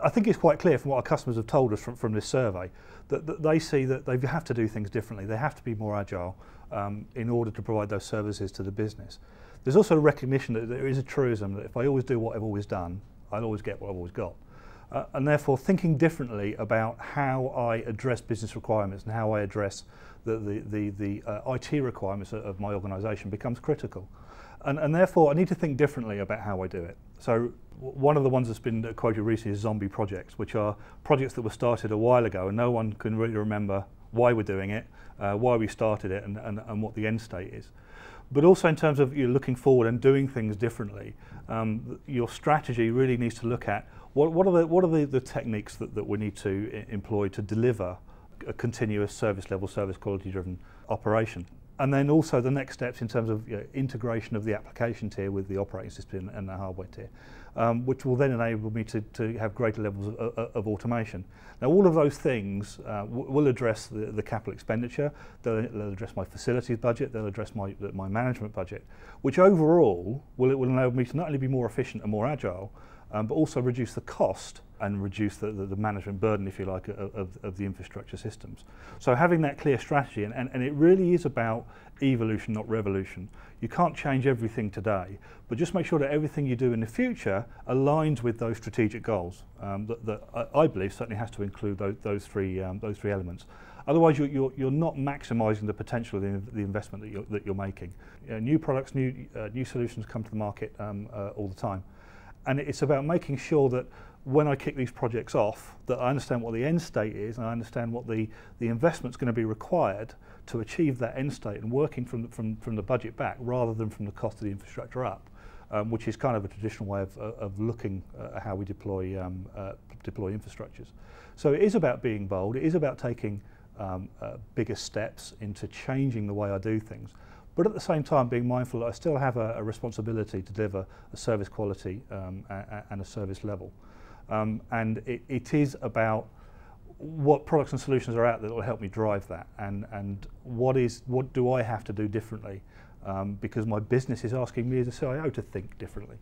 I think it's quite clear from what our customers have told us from this survey that they see that they have to do things differently. They have to be more agile in order to provide those services to the business. There's also a recognition that there is a truism that if I always do what I've always done, I'll always get what I've always got. And therefore thinking differently about how I address business requirements and how I address the IT requirements of my organisation becomes critical. And therefore I need to think differently about how I do it. So one of the ones that's been quoted recently is zombie projects, which are projects that were started a while ago and no one can really remember why we're doing it, why we started it and what the end state is. But also in terms of looking forward and doing things differently, your strategy really needs to look at what are the techniques that we need to employ to deliver a continuous service level, service quality driven operation. And then also the next steps in terms of integration of the application tier with the operating system and the hardware tier, which will then enable me to have greater levels of automation. Now all of those things will address the capital expenditure, they'll address my facilities budget, they'll address my management budget, which overall will enable me to not only be more efficient and more agile, but also reduce the cost and reduce the management burden, if you like, of the infrastructure systems. So having that clear strategy, and it really is about evolution, not revolution. You can't change everything today, but just make sure that everything you do in the future aligns with those strategic goals. That I believe certainly has to include those three elements. Otherwise, you're not maximising the potential of the investment that you're making. New products, new solutions come to the market all the time. And it's about making sure that when I kick these projects off, that I understand what the end state is and I understand what the investment's going to be required to achieve that end state, and working from the budget back rather than from the cost of the infrastructure up, which is kind of a traditional way of looking at how we deploy infrastructures. So it is about being bold, it is about taking bigger steps into changing the way I do things, but at the same time being mindful that I still have a responsibility to deliver a service quality and a service level. And it is about what products and solutions are out there that will help me drive that, and what do I have to do differently, because my business is asking me as a CIO to think differently.